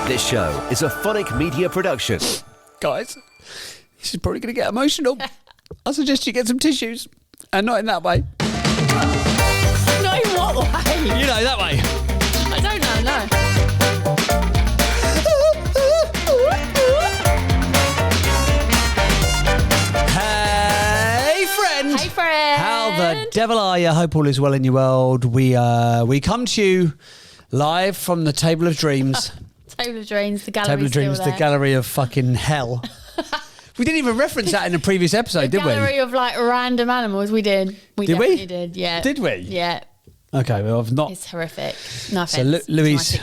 This show is a Phonic Media production. Guys, this is probably going to get emotional. I suggest you get some tissues. And not in that way. Not in what way? You know, that way. I don't know, no. Hey, friend. Hey, friend. How the devil are you? Hope all is well in your world. We come to you live from the Table of Dreams. Table of Dreams, the gallery. Table of Dreams, the gallery of fucking hell. We didn't even reference that in the previous episode, did we? Gallery of like random animals. We did. We did we? Did, yeah. Did we? Yeah. Okay, well, I've not. It's horrific. No offense.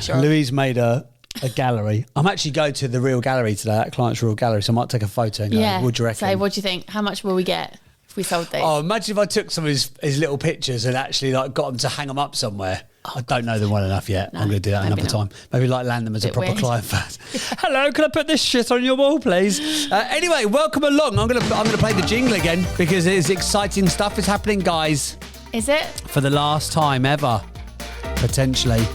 So Louise made a gallery. I'm actually going to the real gallery today, that client's real gallery, so I might take a photo and go, what do you reckon? Say, what do you think? How much will we get if we sold these? Oh, imagine if I took some of his little pictures and actually like got them to hang them up somewhere. I don't know them well enough yet. I'm going to do that another time. Maybe like land them as a proper weird. client first. Hello, can I put this shit on your wall, please? Anyway, welcome along. I'm going to play the jingle again because it's exciting stuff is happening, guys. Is it? For the last time ever, potentially.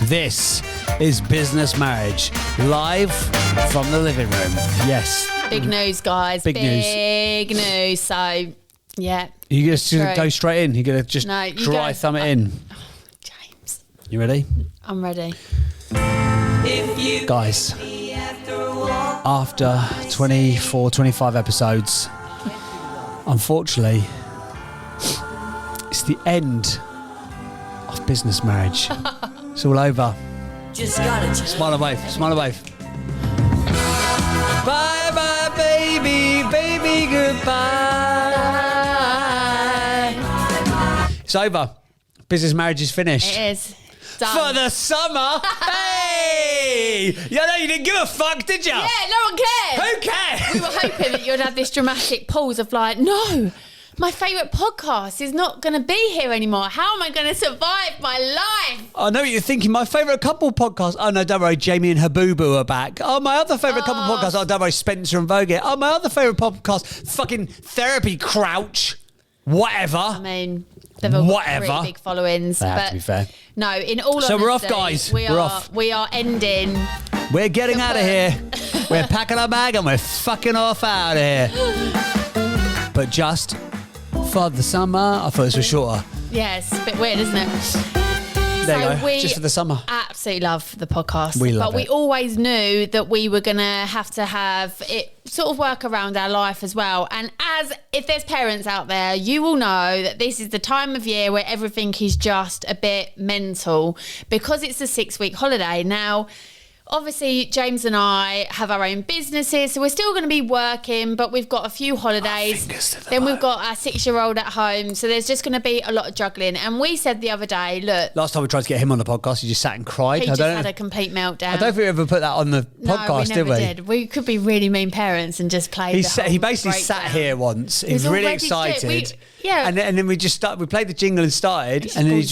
This is Business Marriage, live from the living room. Yes. Big news, guys. Big news. Big news. So, yeah. You just go straight in. You're going to just dry thumb it in. James. You ready? I'm ready. Guys, after 24, 25 episodes, unfortunately, it's the end of Business Marriage. It's all over. Just gotta smile and wave. Smile and wave. Bye bye, baby, baby, goodbye. It's over. Business Marriage is finished. It is. Done. For the summer. Hey! You know, you didn't give a fuck, did you? Yeah, no one cares. Who cares? We were hoping that you'd have this dramatic pause of like, no, my favourite podcast is not going to be here anymore. How am I going to survive my life? I know what you're thinking. My favourite couple podcast. Oh, no, don't worry. Jamie and her boo-boo are back. Oh, my other favourite couple podcast. Oh, don't worry. Spencer and Vogue. Oh, my other favourite podcast. Fucking Therapy Crouch. Whatever. I mean, they've all got pretty big followings. They have to be fair. No, in all honesty, so we're off, guys. We're off. We are ending. We're getting out of here. We're packing our bag and we're fucking off out of here. But just for the summer. I thought this was shorter. Yeah, it's a bit weird, isn't it? There you go. Just for the summer. Absolutely love the podcast. We love it. But we always knew that we were going to have it sort of work around our life as well. And if there's parents out there, you will know that this is the time of year where everything is just a bit mental because it's a 6-week holiday. Now, obviously, James and I have our own businesses, so we're still going to be working, but we've got a few holidays. Then we've got our 6-year-old at home, so there's just going to be a lot of juggling. And we said the other day, look... Last time we tried to get him on the podcast, he just sat and cried. He just had a complete meltdown. I don't think we ever put that on the podcast, did we? did we? We could be really mean parents and just play He basically sat here once. He was really excited. Yeah. And then we just started. We played the jingle and started, and then he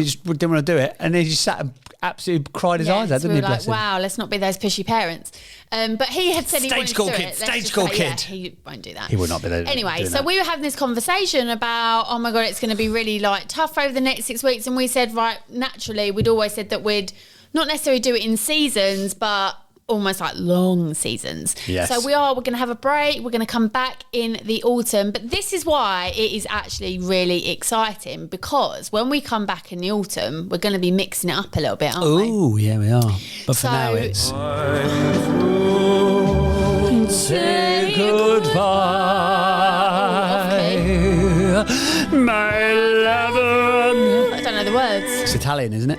just didn't want to do it, and then he just sat and absolutely cried his eyes out, didn't he? We were like, wow, let's not be those pushy parents. But he had said he wanted to do it. Stage school kid. He won't do that. He would not be there. Anyway, so we were having this conversation about, oh my God, it's going to be really like tough over the next 6 weeks. And we said, right, naturally, we'd always said that we'd not necessarily do it in seasons, but almost like long seasons. Yes. So we're going to have a break. We're going to come back in the autumn. But this is why it is actually really exciting, because when we come back in the autumn, we're going to be mixing it up a little bit, aren't we? Oh, yeah, we are. But for now, it's... Say goodbye, my lover. I don't know the words. It's Italian, isn't it?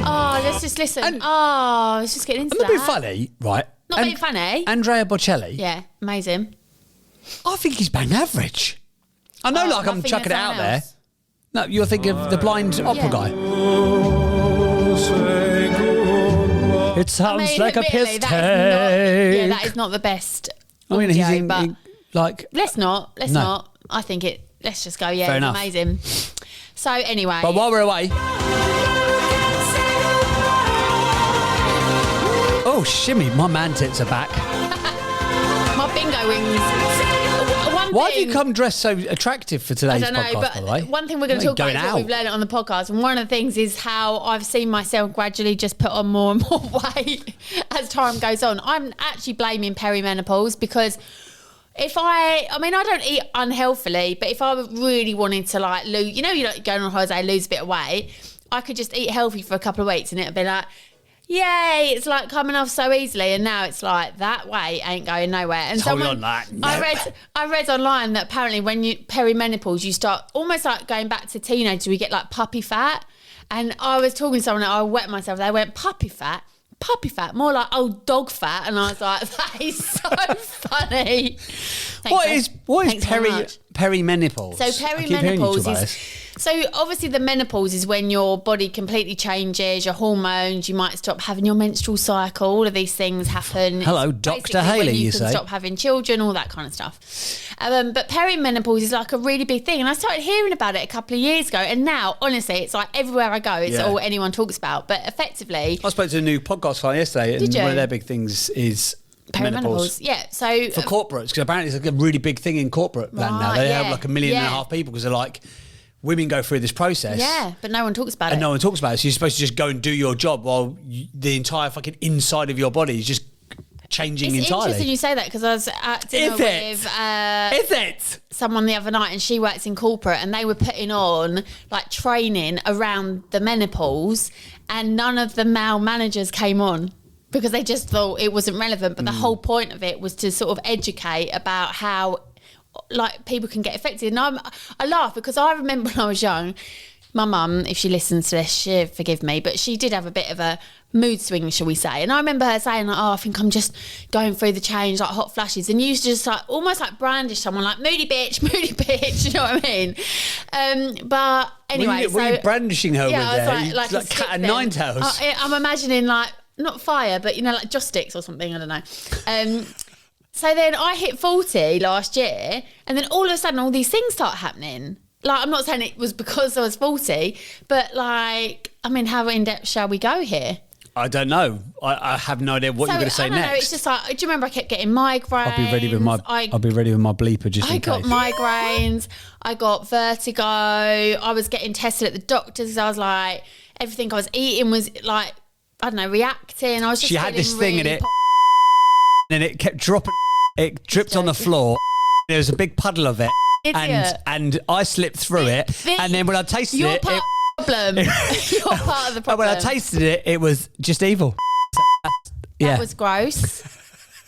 Oh, let's just listen. Let's just get into that. Not being funny, right? Not being funny. Andrea Bocelli. Yeah, amazing. I think he's bang average. I know, I'm chucking it out there. No, you're thinking of the blind opera guy. It sounds like a piss take. That is not the best. I mean, audio, let's not. I think let's just go, Fair enough. Amazing. So anyway. But while we're away. Oh, shimmy, my man tits are back. My bingo wings. One Why have you come dressed so attractive for today's I don't know, podcast, by the way? but one thing we're going to talk about is what we've learned on the podcast. And one of the things is how I've seen myself gradually just put on more and more weight as time goes on. I'm actually blaming perimenopause because if I don't eat unhealthily, but if I really wanted to like lose, you like going on holiday, lose a bit of weight, I could just eat healthy for a couple of weeks and it'd be like, yay, it's like coming off so easily. And now it's like that weight ain't going nowhere. And Hold on, like, no. I read online that apparently when you perimenopause, you start almost like going back to teenage, we get like puppy fat. And I was talking to someone and I wet myself. They went, puppy fat, more like old dog fat. And I was like, that is so funny. What is perimenopause? So perimenopause is... So obviously the menopause is when your body completely changes, your hormones, you might stop having your menstrual cycle, all of these things happen. Hello, It's Dr. basically Hayley, when you can say. stop having children, all that kind of stuff. But perimenopause is like a really big thing. And I started hearing about it a couple of years ago. And now, honestly, it's like everywhere I go, it's all anyone talks about. But effectively... I spoke to a new podcast client yesterday and Did you? one of their big things is... menopause. Yeah, so... For corporates, because apparently it's like a really big thing in corporate land now. They have like 1.5 million people because they're like... Women go through this process. Yeah, but no one talks about it. And no one talks about it. So you're supposed to just go and do your job while the entire fucking inside of your body is just changing entirely. It's interesting you say that because I was at dinner with someone the other night and she works in corporate and they were putting on like training around the menopause and none of the male managers came on because they just thought it wasn't relevant. But the whole point of it was to sort of educate about how like people can get affected. And I laugh because I remember when I was young, my mum, if she listens to this, she'll forgive me, but she did have a bit of a mood swing, shall we say. And I remember her saying, like, I think I'm just going through the change, like hot flashes. And you used to just like almost like brandish someone like moody bitch, you know what I mean? But anyway. What are you brandishing her with there? Like a cat and nine tails. I'm imagining like, not fire, but like joss sticks or something, I don't know. So then I hit 40 last year and then all of a sudden all these things start happening. Like, I'm not saying it was because I was 40, but like, I mean, how in depth shall we go here? I don't know. I have no idea what you're going to say next. Know, it's just like, do you remember I kept getting migraines? I'll be ready with my bleeper just in case. I got migraines. I got vertigo. I was getting tested at the doctor's. I was like, everything I was eating was like, I don't know, reacting. I was just She had this thing really in it. And it kept dropping. It dripped on the floor. There was a big puddle of it. And I slipped through it. And then when I tasted it... You're part of the problem. When I tasted it, it was just evil. That was gross.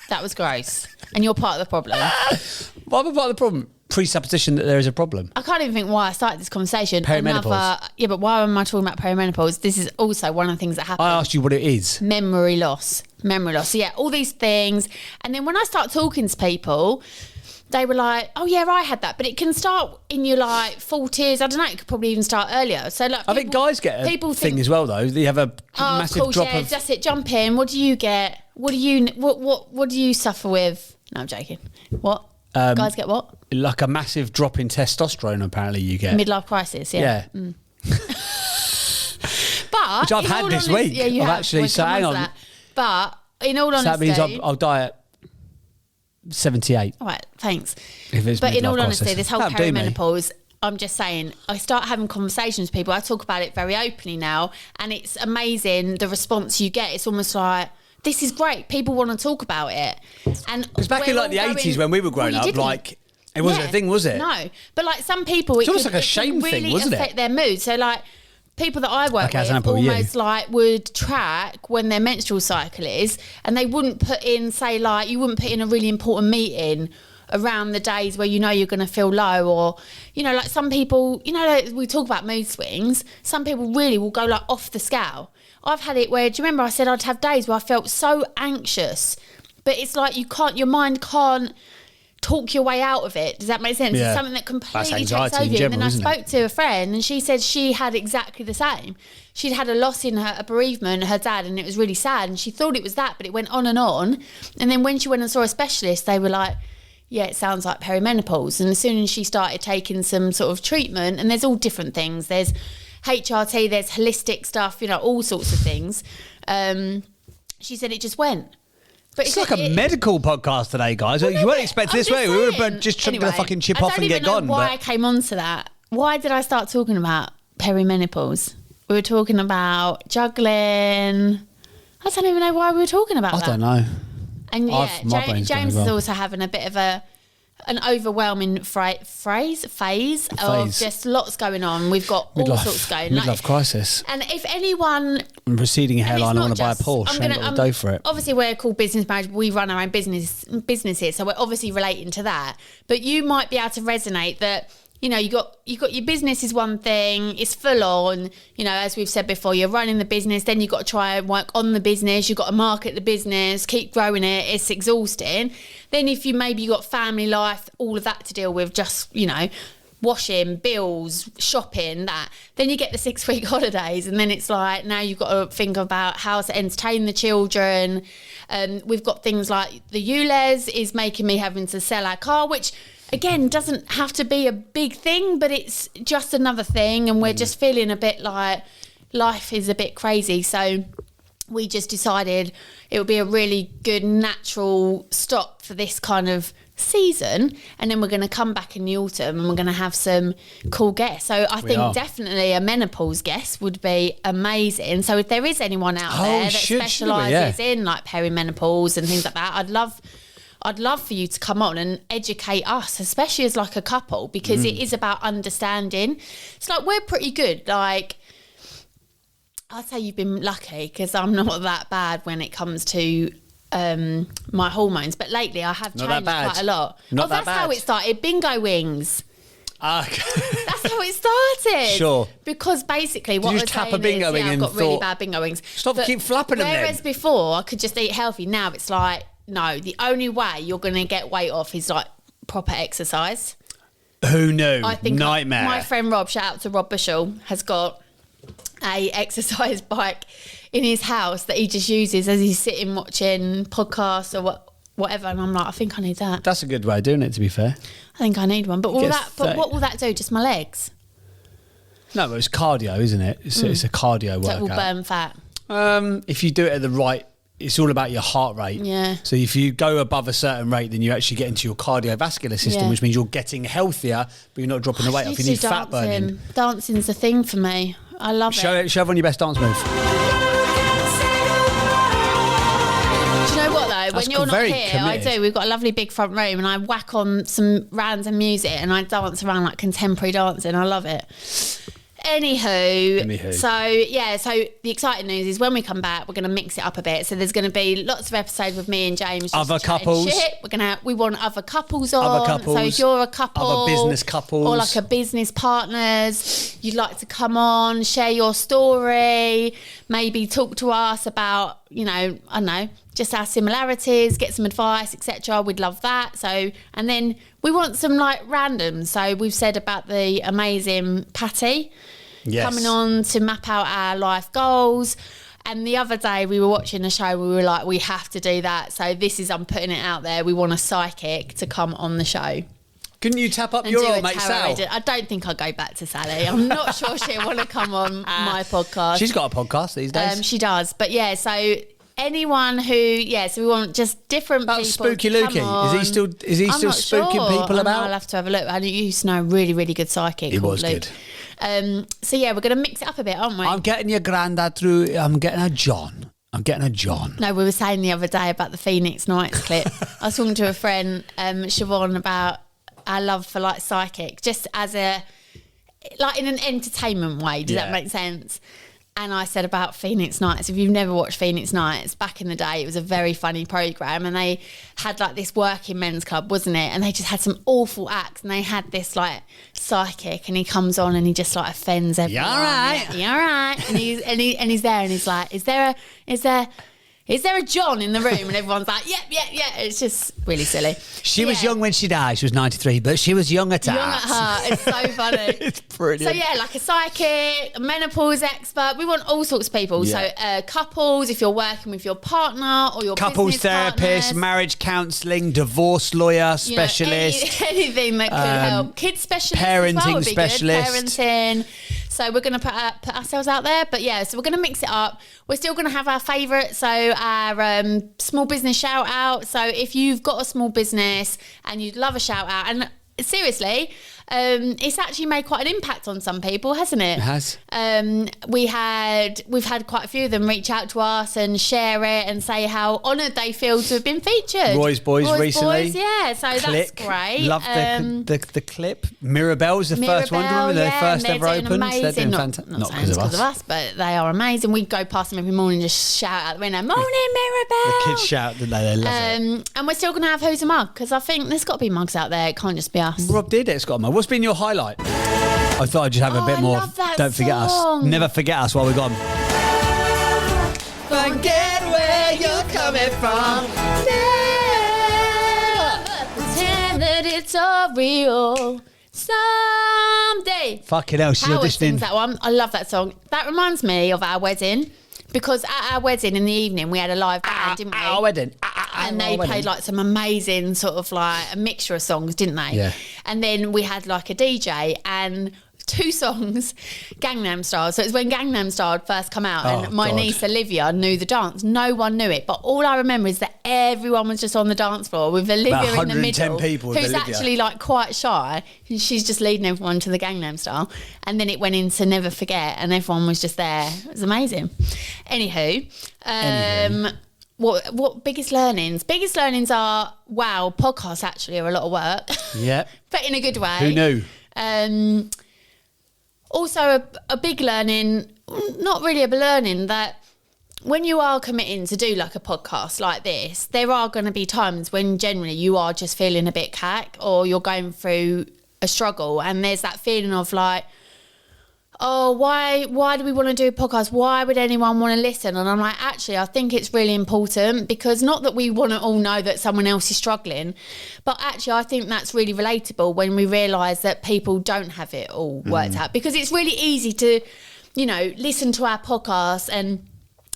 That was gross. And you're part of the problem. Why am I part of the problem? Presupposition that there is a problem. I can't even think why I started this conversation. Perimenopause. But why am I talking about perimenopause? This is also one of the things that happens. I asked you what it is. Memory loss. So yeah, all these things. And then when I start talking to people, they were like, oh yeah, I had that. But it can start in your like 40s. I don't know, it could probably even start earlier. So like, I think guys get a thing as well though. They have a massive drop of... That's it, jump in. What do you get? What do you suffer with? No, I'm joking. What? Guys get what? Like a massive drop in testosterone, apparently you get. Midlife crisis, yeah. Yeah. But which I've had this week. Yeah, you I've have. actually, so hang on. But in all honesty... So that means I'll die at 78. All right, thanks. But in all honesty, this whole perimenopause... I'm just saying, I start having conversations with people. I talk about it very openly now, and it's amazing the response you get. It's almost like... This is great. People want to talk about it. And it was back in like the 80s when we were growing up, like it wasn't a thing, was it? No. But like some people, it's almost like a shame thing, really wasn't it? affect their mood. So like people that I work with almost like would track when their menstrual cycle is, and they wouldn't put in, say like, you wouldn't put in a really important meeting around the days where you know you're going to feel low, or you know, like some people, you know, like we talk about mood swings, some people really will go like off the scale. I've had it where, do you remember I said I'd have days where I felt so anxious, but it's like your mind can't talk your way out of it. Does that make sense? Yeah. It's something that completely takes over you. And then I isn't spoke to a friend and she said she had exactly the same. She'd had a loss in a bereavement, her dad, and it was really sad, and she thought it was that, but it went on. And then when she went and saw a specialist, they were like, yeah, it sounds like perimenopause. And as soon as she started taking some sort of treatment, and there's all different things, there's HRT, there's holistic stuff, you know, all sorts of things. She said it just went. But It's like a medical podcast today, guys. You weren't expecting this way. We would have just chugged the fucking chip off and get gone. I don't even know why I came on to that. Why did I start talking about perimenopause? We were talking about juggling. I don't even know why we were talking about that. I don't know. And as James is also having a bit of an overwhelming phase of just lots going on. We've got all sorts going. Midlife crisis. And if anyone... receding hairline, I want to buy a Porsche. I ain't got the dough for it. Obviously, we're called Business Marriage. We run our own business here, so we're obviously relating to that. But you might be able to resonate that... You know, you got your business is one thing, it's full on, you know, as we've said before, you're running the business, then you've got to try and work on the business, you've got to market the business, keep growing it, it's exhausting. Then if you got family life, all of that to deal with, just, you know, washing, bills, shopping, that, then you get the 6-week holidays, and then it's like, now you've got to think about how to entertain the children. We've got things like the ULEZ is making me having to sell our car, which... Again, doesn't have to be a big thing, but it's just another thing. And we're just feeling a bit like life is a bit crazy. So we just decided it would be a really good natural stop for this kind of season. And then we're going to come back in the autumn and we're going to have some cool guests. So I think definitely a menopause guest would be amazing. So if there is anyone out there that specialises in like perimenopause and things like that, I'd love for you to come on and educate us, especially as like a couple, because it is about understanding. It's like we're pretty good. Like, I'd say you've been lucky because I'm not that bad when it comes to my hormones. But lately I have changed quite a lot. That's how it started. Bingo wings. Okay. That's how it started. Sure. Because basically what you I was tap saying a bingo is, wing I've and got really bad bingo wings. Keep flapping them then. Whereas before I could just eat healthy. Now it's like, no, the only way you're going to get weight off is like proper exercise. Who knew? I think Nightmare. My friend Rob, shout out to Rob Bushell, has got a exercise bike in his house that he just uses as he's sitting watching podcasts or whatever. And I'm like, I think I need that. That's a good way of doing it, to be fair. I think I need one. But what will that do? Just my legs? No, but it's cardio, isn't it? It's a cardio workout. That will burn fat. If you do it at the right... It's all about your heart rate. Yeah. So if you go above a certain rate, then you actually get into your cardiovascular system, which means you're getting healthier, but you're not dropping the weight off. You need fat burning. Dancing's a thing for me. I love it. Show everyone your best dance move. Do you know what though? When you're not here, committed. I do. We've got a lovely big front room and I whack on some random music and I dance around like contemporary dancing. I love it. Anywho, so the exciting news is when we come back, we're going to mix it up a bit. So there's going to be lots of episodes with me and James. Other couples. We want other couples on. So if you're a couple, other business couples, or like a business partners, you'd like to come on, share your story, maybe talk to us about, you know, I don't know, just our similarities, get some advice, etc. We'd love that. So, and then we want some like random. So we've said about the amazing Patty coming on to map out our life goals. And the other day we were watching a show, we were like, we have to do that. So I'm putting it out there. We want a psychic to come on the show. Couldn't you tap up your old mate Sal? I don't think I'll go back to Sally. I'm not sure she'll want to come on my podcast. She's got a podcast these days. She does. But yeah, so anyone who, so we want just different people. Spooky Lukey. Is he still spooking people about? I'll have to have a look. I used to know a really, really good psychic. He was Luke. Good. So yeah, we're going to mix it up a bit, aren't we? I'm getting your granddad through. I'm getting a John. No, we were saying the other day about the Phoenix Nights clip. I was talking to a friend, Siobhan, about our love for like psychic, just as a, like in an entertainment way. Does that make sense? And I said about Phoenix Nights. If you've never watched Phoenix Nights, back in the day, it was a very funny programme. And they had like this working men's club, wasn't it? And they just had some awful acts. And they had this like psychic, and he comes on and he just like offends everyone. You all right? You all right? And he's there and he's like, is there a John in the room? And everyone's like, yeah. It's just really silly. She was young when she died. She was 93, but she was young at heart. Young at heart. It's so funny. It's brilliant. So yeah, like a psychic, a menopause expert. We want all sorts of people. Yeah. So couples, if you're working with your partner or your couples business therapist, partners, marriage counselling, divorce lawyer, specialist. Anything that could help. Kids specialist parenting as well would be specialist. good. Parenting. So we're going to put ourselves out there. But yeah, so we're going to mix it up. We're still going to have our favourite, so our small business shout out. So if you've got a small business and you'd love a shout out, and seriously, it's actually made quite an impact on some people, hasn't it? It has. We've had quite a few of them reach out to us and share it and say how honoured they feel to have been featured. Roy's Boys recently. Boys, yeah, so Click. that's great. Love the clip. Mirabelle's the first one. Remember their first ever opened? They're doing fantastic. Not because of us, but they are amazing. We'd go past them every morning and just shout out the window, "Morning, Mirabelle!" The kids shout, didn't they? They love it. And we're still going to have Who's a Mug, because I think there's got to be mugs out there. It can't just be us. Rob did it. It's got a mug. What's been your highlight? I thought I'd just have a bit more. Love that Don't forget song. us. Never forget us while we're gone. Forget where you're coming from. Pretend that it's all real. Someday. Fucking hell, she's Howard auditioning. sings that one. I love that song. That reminds me of our wedding, because at our wedding in the evening we had a live band, didn't we? Our wedding. And they played like some amazing sort of like a mixture of songs, didn't they? Yeah. And then we had like a DJ and 2 songs, Gangnam Style. So it was when Gangnam Style had first come out, and my niece Olivia knew the dance. No one knew it, but all I remember is that everyone was just on the dance floor with Olivia About in the 110 middle, people with who's Olivia. actually like quite shy. And she's just leading everyone to the Gangnam Style, and then it went into Never Forget, and everyone was just there. It was amazing. Anywho. What biggest learnings? Biggest learnings are, wow, podcasts actually are a lot of work. Yeah. But in a good way. Who knew? Also a big learning, not really a learning, that when you are committing to do like a podcast like this, there are going to be times when generally you are just feeling a bit cack, or you're going through a struggle, and there's that feeling of like, oh, why do we want to do a podcast? Why would anyone want to listen? And I'm like, actually, I think it's really important, because not that we want to all know that someone else is struggling, but actually I think that's really relatable when we realise that people don't have it all worked out, because it's really easy to, listen to our podcast and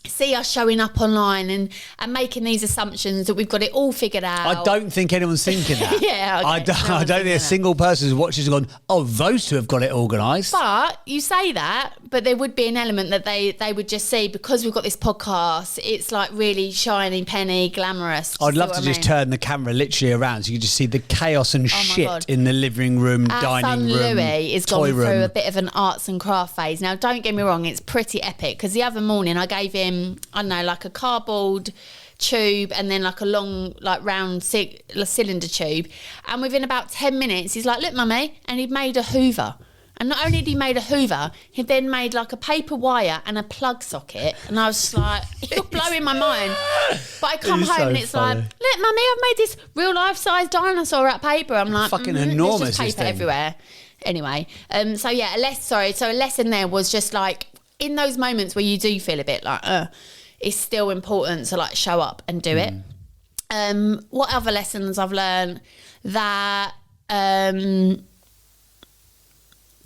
see us showing up online and making these assumptions that we've got it all figured out. I don't think anyone's thinking that. Yeah, okay. I don't think a single person who watches has gone, oh, those two have got it organised. But you say that, but there would be an element that they would just see, because we've got this podcast, it's like really shiny, penny, glamorous. I'd love to just turn the camera literally around so you could just see the chaos and shit God. in the living room, Our dining son room, Louis is toy gone room. through a bit of an arts and craft phase. Now, don't get me wrong, it's pretty epic, because the other morning I gave him, I don't know, like a cardboard tube and then like a long, like round cylinder tube. And within about 10 minutes, he's like, look, mummy. And he'd made a Hoover. And not only had he made a Hoover, he then made like a paper wire and a plug socket. And I was just like, you're blowing my mind. But I come It's home so and it's funny. like, look, mummy, I've made this real life size dinosaur out of paper. I'm like, Fucking there's enormous, just this paper thing. everywhere. Anyway, so yeah, a lesson there was just like, in those moments where you do feel a bit like, it's still important to like show up and do it. What other lessons I've learned? That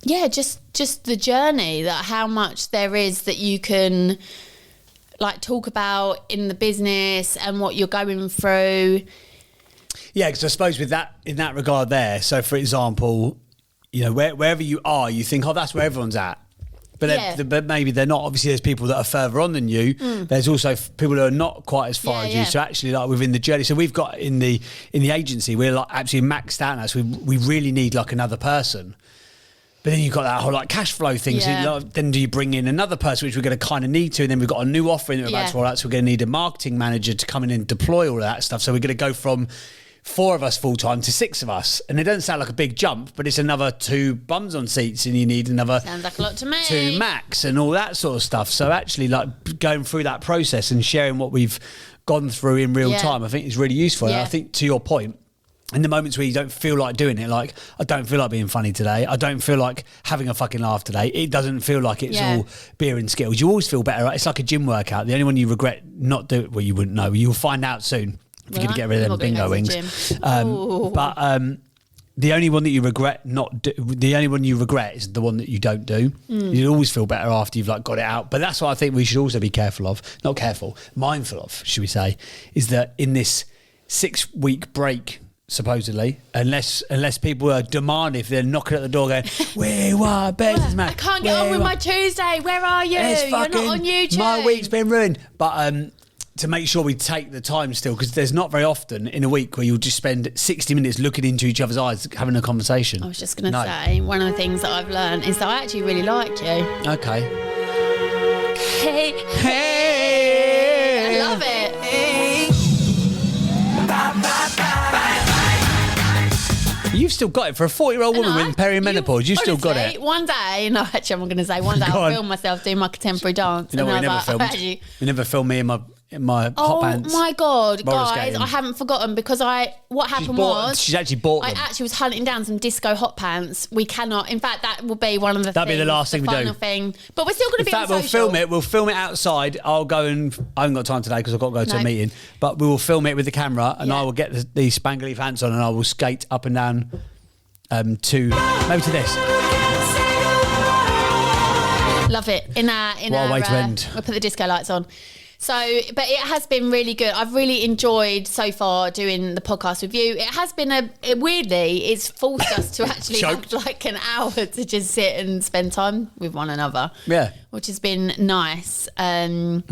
just the journey, that how much there is that you can like talk about in the business and what you're going through. Yeah, because I suppose with that, in that regard there, so for example, wherever you are, you think, oh, that's where everyone's at. But, but maybe they're not. Obviously, there's people that are further on than you. There's also people who are not quite as far as you. So actually, like within the journey, so we've got in the agency, we're like absolutely maxed out now. So we really need like another person. But then you've got that whole like cash flow thing. Yeah. So then do you bring in another person, which we're going to kind of need to, and then we've got a new offering that we're about to roll out. So we're going to need a marketing manager to come in and deploy all of that stuff. So we're going to go from 4 of us full time to 6 of us, and it doesn't sound like a big jump, but it's another 2 bums on seats, and you need another Sounds like a lot to me. 2 max and all that sort of stuff. So actually, like going through that process and sharing what we've gone through in real time, I think is really useful. And I think to your point, in the moments where you don't feel like doing it, like I don't feel like being funny today, I don't feel like having a fucking laugh today, it doesn't feel like it's all beer and skills. You always feel better, right? It's like a gym workout. The only one you regret not doing, well, you wouldn't know, you'll find out soon. If you're going to get rid of them bingo wings. But the only one that you regret the only one you regret is the one that you don't do. You always feel better after you've like got it out. But that's what I think we should also be mindful of, should we say, is that in this 6-week break supposedly, unless people are demanding, if they're knocking at the door going, "We want Bez's man. I can't get on with my Tuesday. Where are you? You're not on YouTube. My week's been ruined." But to make sure we take the time still, because there's not very often in a week where you'll just spend 60 minutes looking into each other's eyes having a conversation. I was just going to say, one of the things that I've learned is that I actually really like you. Okay. Hey. I love it. You've still got it for a 40-year-old woman with perimenopause. You've still got it. One day, no, actually, I'm going to say one day I'll film myself doing my contemporary dance. You know what we never filmed? You never filmed me in my hot pants. Oh my God, guys, skating. I haven't forgotten because she's actually bought them. I actually was hunting down some disco hot pants. We cannot, in fact, that will be one of the That'll be the last thing we do. Thing. But we're still going to be on social. In fact, we'll film it outside. I haven't got time today because I've got to go to a meeting, but we will film it with the camera and I will get the spangly pants on and I will skate up and down to this. Love it. We'll put the disco lights on. So, but it has been really good. I've really enjoyed so far doing the podcast with you. It has been weirdly, it's forced us to actually have like an hour to just sit and spend time with one another. Yeah. Which has been nice. I've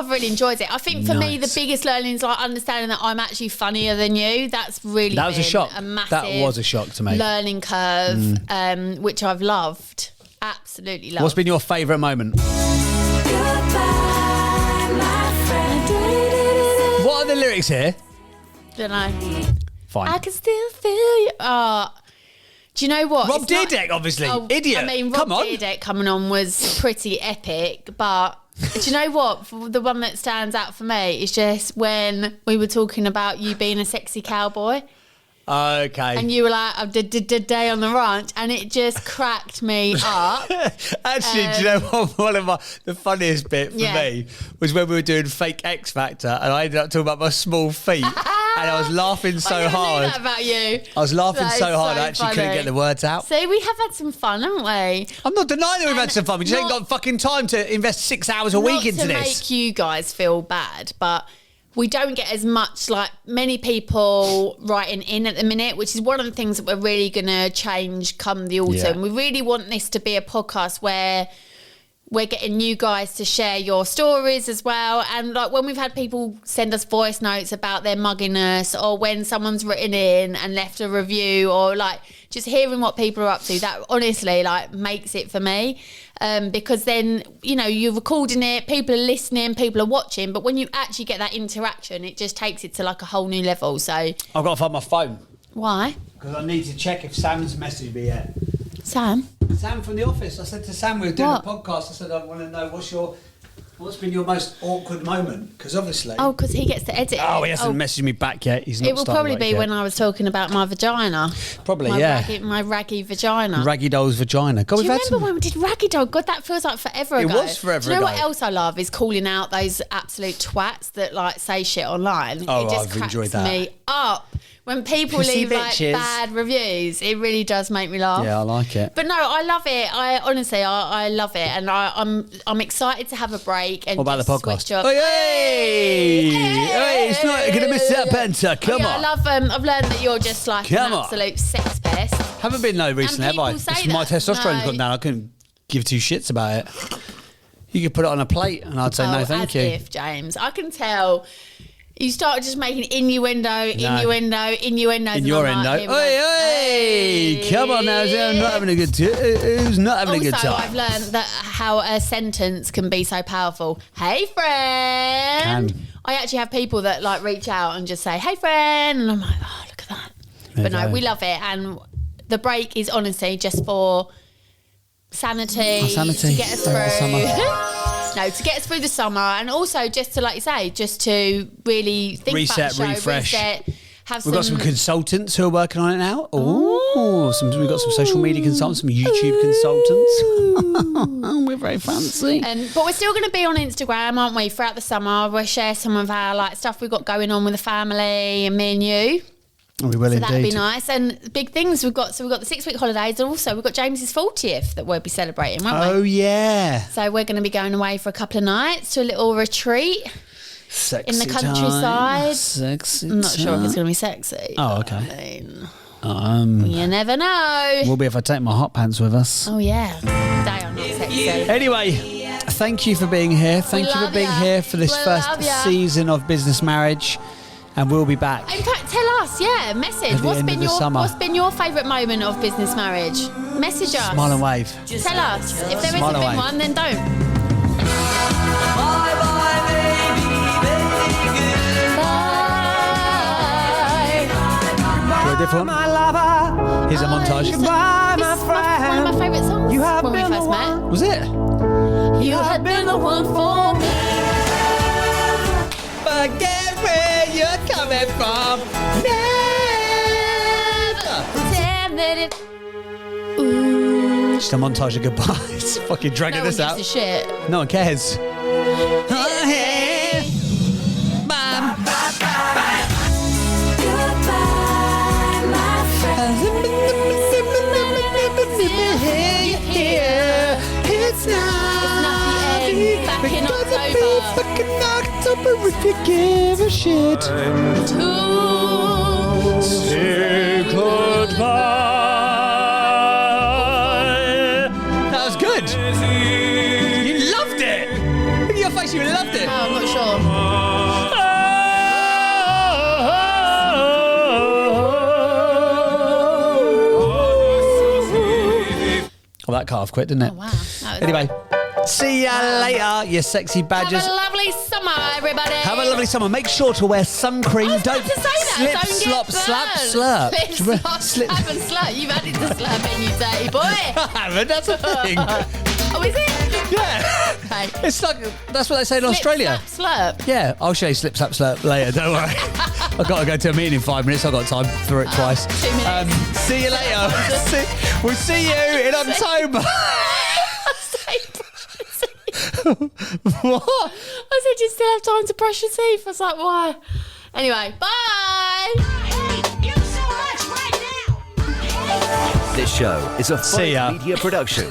really enjoyed it. I think for me, the biggest learning is like understanding that I'm actually funnier than you. That's really that was a shock. That was a shock to me. Learning curve, which I've loved. Absolutely loved. What's been your favourite moment? What are the lyrics here? Don't know. Fine. I can still feel you. Do you know what? Rob Dyrdek, obviously. Idiot. I mean, Rob Dyrdek coming on was pretty epic, but do you know what? The one that stands out for me is just when we were talking about you being a sexy cowboy. Okay. And you were like, I did day on the ranch, and it just cracked me up. Actually, do you know what? The funniest bit for me was when we were doing fake X Factor, and I ended up talking about my small feet, and I was laughing so hard. I knew that about you. I was laughing so hard, I actually couldn't get the words out. See, we have had some fun, haven't we? I'm not denying that we've had some fun. We just ain't got fucking time to invest 6 hours a week into this. Not to make you guys feel bad, but we don't get as much, like many people writing in at the minute, which is one of the things that we're really going to change come the autumn. Yeah. We really want this to be a podcast where we're getting you guys to share your stories as well. And like when we've had people send us voice notes about their mugginess, or when someone's written in and left a review, or like just hearing what people are up to, that honestly like makes it for me. Because then, you know, you're recording it, people are listening, people are watching, but when you actually get that interaction, it just takes it to like a whole new level. So I've got to find my phone. Why? Because I need to check if Sam's messaged me yet. Sam from the office. I said to Sam, we were doing a podcast, I said, I want to know what's been your most awkward moment? Because obviously... Oh, because he gets to edit it. Oh, he hasn't messaged me back yet. He's not. It will probably be when I was talking about my vagina. Probably, my raggy vagina. Raggy Doll's vagina. God, do you remember when we did Raggy Doll? God, that feels like forever ago. It was forever ago. Do you know what else I love is calling out those absolute twats that like say shit online. Oh, it just I've enjoyed that. Me up. When people leave like bad reviews, it really does make me laugh. Yeah, I like it. But no, I love it. I honestly love it, and I'm excited to have a break. And what about the podcast? Oh, hey, it's not going to miss that banter. Come on. I love. I've learned that you're just like an absolute sex pest. Haven't been recently, have I? My testosterone's gone down. I couldn't give two shits about it. You could put it on a plate, and I'd say no, thank you. If James, I can tell. You started just making innuendos. In your endo. Hey, come on now. I'm not having a good time. Who's not having a good time? Also, I've learned that how a sentence can be so powerful. Hey, friend. I actually have people that like reach out and just say, hey, friend. And I'm like, oh, look at that. But no, we love it. And the break is honestly just for sanity. To get us through. No, to get us through the summer, and also just to, like you say, just to really think reset, about the show, refresh. We've got some consultants who are working on it now. We've got some social media consultants, some YouTube consultants. We're very fancy. But we're still going to be on Instagram, aren't we? Throughout the summer, we'll share some of our stuff we've got going on with the family and me and you. We will indeed. That'd be nice. And big things we've got. So we've got the 6-week holidays, and also we've got James's 40th that we'll be celebrating, won't we? Oh yeah. So we're going to be going away for a couple of nights to a little retreat. Sexy in the time. countryside. Sexy I'm not sure if it's time. going to be sexy. Oh, but, okay. I mean, you never know. Will be if I take my hot pants with us. Oh, yeah. They are not sexy. Anyway, thank you for being here. Thank you for love being ya. here for this We first love ya. season of Business Marriage. And we'll be back. In fact, tell us, message. At the end of the summer. What's been your favourite moment of business marriage? Message us. Smile and wave. Tell us. If there Smile isn't been away. one, then don't. Bye bye, baby, baby, Bye. Do a different one. Here's a montage. goodbye, This my is one of friend. my favourite songs You have when we been first the met. one. Was it? You had been the one for me. Forget where you're coming from. Pretend that it. Just a montage of goodbyes. Fucking dragging No one this out. gives a shit. No one cares. It's not the end. Back in October. Fucking October if you give a shit. Say goodbye. That was good. You loved it. Look at your face, you loved it. No, I'm not sure. Well, that car off quick, didn't it? Oh, wow. That was Anyway, see ya later, you sexy badgers. Have a lovely summer, everybody. Have a lovely summer. Make sure to wear sun cream. I was Don't about to say that. slip, Don't slop, get slap, burned. slurp. Slip, slop, slap and slurp. You've added the slurp in, you dirty boy. I haven't. That's a thing. Oh, is it? Yeah. Okay. It's like that's what they say in Slip, Australia. Slap, slurp. Yeah, I'll show you slip, slap, slurp later. Don't worry. I've got to go to a meeting in 5 minutes. I've got time for it twice. 2 minutes. See you later. We'll see you in October. What? I said you still have time to brush your teeth. I was like, why? Anyway, bye. This show is a See ya. Funny Media production.